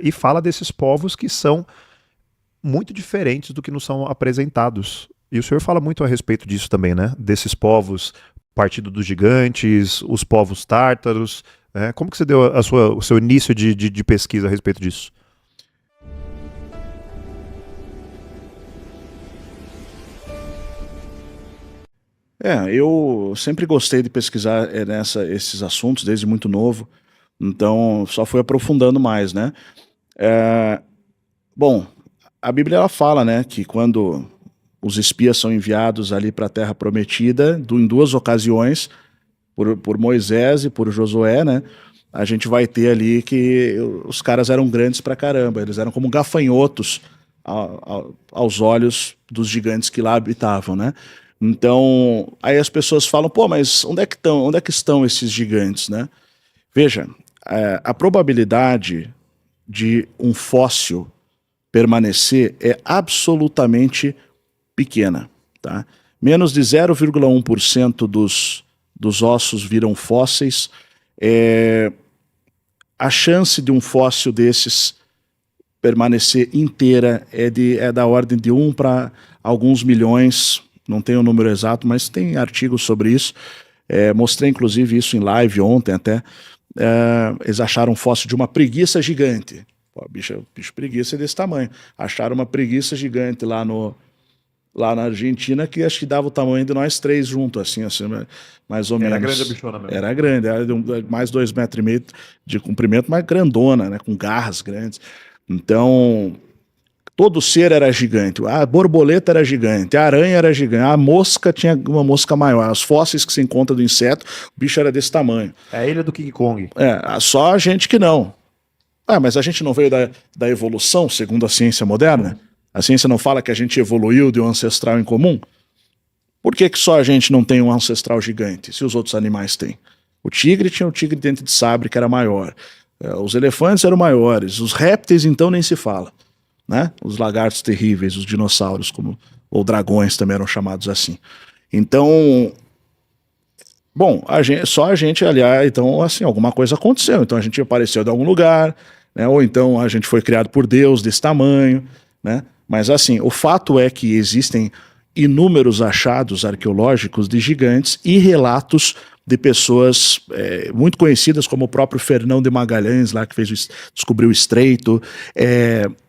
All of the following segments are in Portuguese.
e fala desses povos que são muito diferentes do que nos são apresentados. E o senhor fala muito a respeito disso também, né? Desses povos, Partido dos Gigantes, os povos tártaros. Como que você deu o seu início de pesquisa a respeito disso? Eu sempre gostei de pesquisar esses assuntos desde muito novo, então só fui aprofundando mais, né? Bom, a Bíblia ela fala, né, que quando os espias são enviados ali para a Terra Prometida, em duas ocasiões, por Moisés e por Josué, né, a gente vai ter ali que os caras eram grandes pra caramba, eles eram como gafanhotos aos olhos dos gigantes que lá habitavam, né? Então, aí as pessoas falam, pô, mas onde é que estão esses gigantes, né? Veja, a probabilidade de um fóssil permanecer é absolutamente pequena, tá? Menos de 0,1% dos ossos viram fósseis. A chance de um fóssil desses permanecer inteira é da ordem de 1 para alguns milhões, não tenho o número exato, mas tem artigos sobre isso. Mostrei inclusive isso em live ontem até. Eles acharam um fóssil de uma preguiça gigante. Pô, bicho preguiça é desse tamanho. Acharam uma preguiça gigante lá na Argentina que acho que dava o tamanho de nós três juntos, assim mais ou menos. Era grande a bichona mesmo. Era grande, era de mais 2,5 metros de comprimento, mas grandona, né, com garras grandes. Então, todo ser era gigante. A borboleta era gigante, a aranha era gigante, a mosca tinha uma mosca maior. Os fósseis que se encontra do inseto, o bicho era desse tamanho. É a ilha do King Kong. Só a gente que não. Mas a gente não veio da evolução, segundo a ciência moderna? A ciência não fala que a gente evoluiu de um ancestral em comum? Por que só a gente não tem um ancestral gigante, se os outros animais têm? O tigre tinha o tigre de dente de sabre, que era maior. Os elefantes eram maiores. Os répteis, então, nem se fala, né? Os lagartos terríveis, os dinossauros, ou dragões também eram chamados assim. Então, bom, só a gente, aliás, então, assim, alguma coisa aconteceu. Então a gente apareceu de algum lugar, né? Ou então a gente foi criado por Deus desse tamanho, né? Mas assim, o fato é que existem inúmeros achados arqueológicos de gigantes e relatos de pessoas muito conhecidas, como o próprio Fernão de Magalhães, lá que descobriu o Estreito,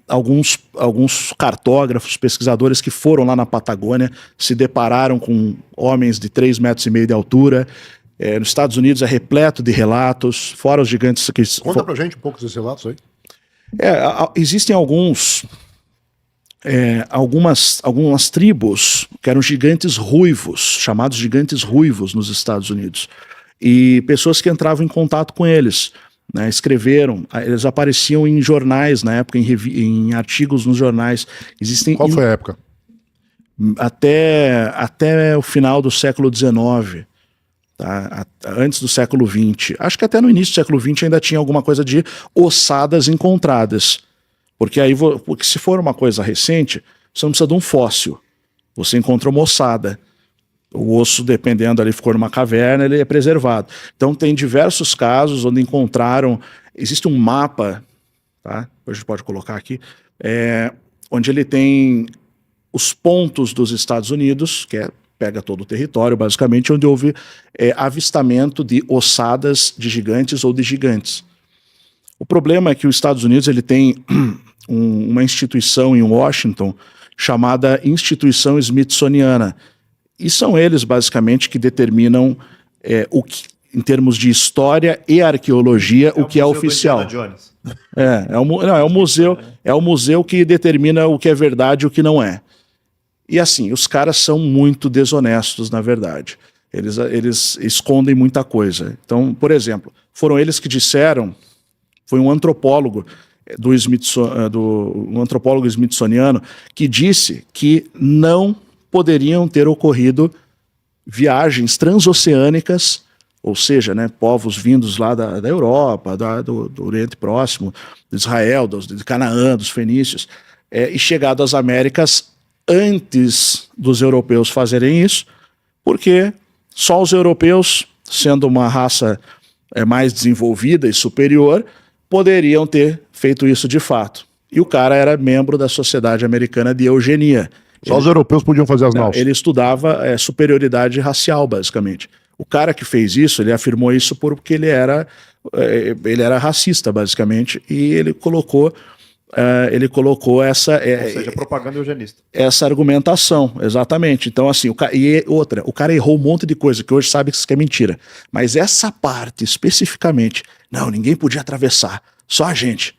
alguns cartógrafos, pesquisadores que foram lá na Patagônia, se depararam com homens de 3,5 metros de altura. Nos Estados Unidos é repleto de relatos, fora os gigantes que... Conta pra gente um pouco desses relatos aí. Existem algumas tribos que eram gigantes ruivos, chamados gigantes ruivos nos Estados Unidos, e pessoas que entravam em contato com eles, né, escreveram, eles apareciam em jornais na época, em artigos nos jornais. Qual foi a época? Até o final do século XIX, tá? Antes do século XX. Acho que até no início do século XX ainda tinha alguma coisa de ossadas encontradas. Porque se for uma coisa recente, você não precisa de um fóssil. Você encontra uma ossada. O osso, dependendo ali, ficou numa caverna, ele é preservado. Então tem diversos casos onde encontraram... Existe um mapa, tá? A gente pode colocar aqui, onde ele tem os pontos dos Estados Unidos, pega todo o território, basicamente, onde houve avistamento de ossadas de gigantes ou de gigantes. O problema é que os Estados Unidos ele tem uma instituição em Washington chamada Instituição Smithsoniana. E são eles, basicamente, que determinam em termos de história e arqueologia, o que é oficial. É o museu que determina o que é verdade e o que não é. E assim, os caras são muito desonestos, na verdade. Eles escondem muita coisa. Então, por exemplo, foram eles que disseram... Foi um antropólogo um antropólogo smithsoniano que disse que não poderiam ter ocorrido viagens transoceânicas, ou seja, né, povos vindos lá da Europa, do Oriente Próximo, de Israel, de Canaã, dos fenícios, e chegado às Américas antes dos europeus fazerem isso, porque só os europeus, sendo uma raça mais desenvolvida e superior, poderiam ter feito isso de fato. E o cara era membro da Sociedade Americana de Eugenia. Só os europeus podiam fazer as naus. Ele estudava superioridade racial, basicamente. O cara que fez isso, ele afirmou isso porque ele era racista, basicamente, e ele colocou essa... Ou seja, propaganda eugenista. Essa argumentação, exatamente. Então, assim, o cara errou um monte de coisa que hoje sabe que isso é mentira. Mas essa parte, especificamente, não, ninguém podia atravessar, só a gente.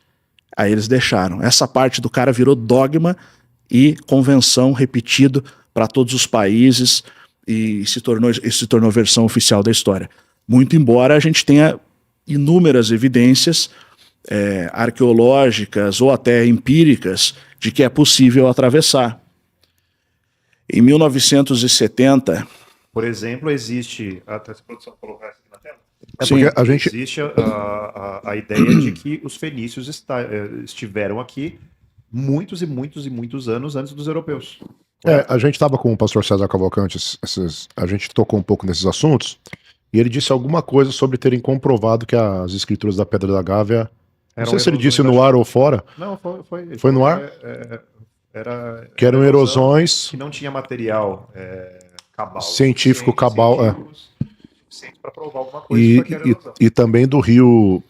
Aí eles deixaram. Essa parte do cara virou dogma e convenção repetido para todos os países e se tornou versão oficial da história. Muito embora a gente tenha inúmeras evidências arqueológicas ou até empíricas de que é possível atravessar. Em 1970... Por exemplo, existe... Até se a produção colocar isso aqui na tela? Porque a gente... Existe a ideia de que os fenícios estiveram aqui muitos e muitos e muitos anos antes dos europeus. A gente estava com o pastor César Cavalcante, a gente tocou um pouco nesses assuntos, e ele disse alguma coisa sobre terem comprovado que as escrituras da Pedra da Gávea, não sei se ele disse no ar ou fora. Não, foi no ar? Que eram erosões... Que não tinha material cabal. Científico cabal, para provar alguma coisa. E também do rio...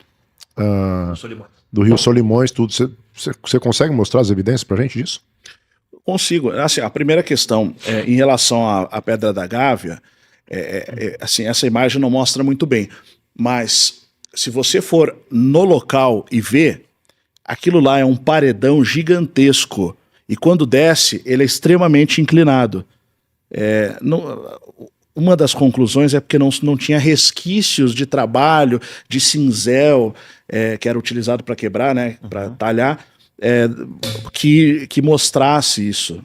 do rio Solimões, tudo. Você consegue mostrar as evidências pra gente disso? Consigo. Assim, a primeira questão, em relação à Pedra da Gávea, assim, essa imagem não mostra muito bem, mas se você for no local e ver, aquilo lá é um paredão gigantesco, e quando desce, ele é extremamente inclinado. Uma das conclusões é porque não tinha resquícios de trabalho, de cinzel, que era utilizado para quebrar, né, para talhar, que mostrasse isso,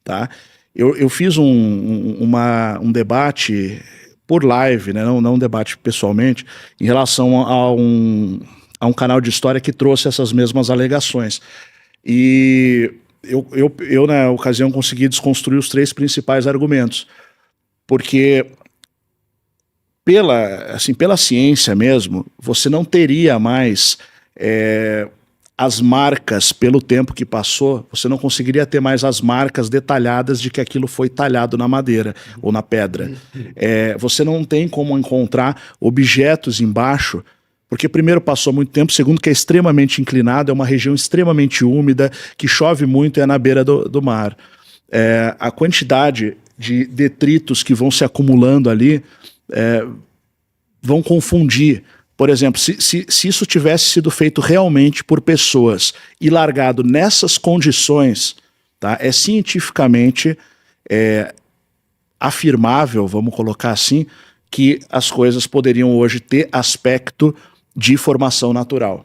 tá? Eu fiz um debate por live, né, não um debate pessoalmente, em relação a um canal de história que trouxe essas mesmas alegações. E eu na ocasião, consegui desconstruir os 3 principais argumentos, porque pela ciência mesmo, você não teria mais as marcas pelo tempo que passou, você não conseguiria ter mais as marcas detalhadas de que aquilo foi talhado na madeira ou na pedra. Você não tem como encontrar objetos embaixo, porque primeiro passou muito tempo, segundo que é extremamente inclinado, é uma região extremamente úmida, que chove muito e é na beira do mar. A quantidade de detritos que vão se acumulando ali vão confundir. Por exemplo, se isso tivesse sido feito realmente por pessoas e largado nessas condições, tá, é cientificamente afirmável, vamos colocar assim, que as coisas poderiam hoje ter aspecto de formação natural.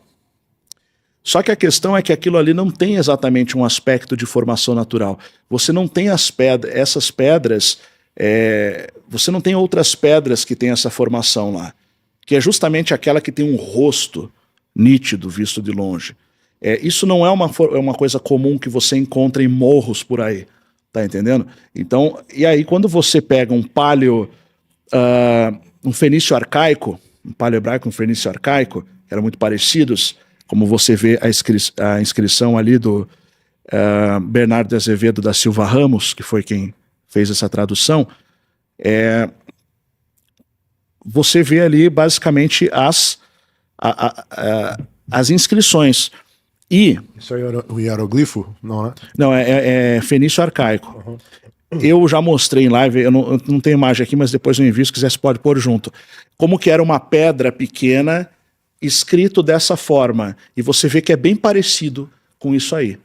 Só que a questão é que aquilo ali não tem exatamente um aspecto de formação natural. Você não tem essas pedras, você não tem outras pedras que têm essa formação lá, que é justamente aquela que tem um rosto nítido visto de longe. Isso não é uma coisa comum que você encontra em morros por aí, tá entendendo? Então, e aí quando você pega um um fenício arcaico, um paleo-hebraico, um fenício arcaico, que eram muito parecidos, como você vê a inscrição ali do Bernardo de Azevedo da Silva Ramos, que foi quem fez essa tradução, você vê ali basicamente as inscrições. Isso aí é o hieroglifo? Não, né? Não, é fenício arcaico. Uhum. Eu já mostrei em live, eu não tenho imagem aqui, mas depois eu envio, se quiser você pode pôr junto. Como que era uma pedra pequena escrito dessa forma. E você vê que é bem parecido com isso aí.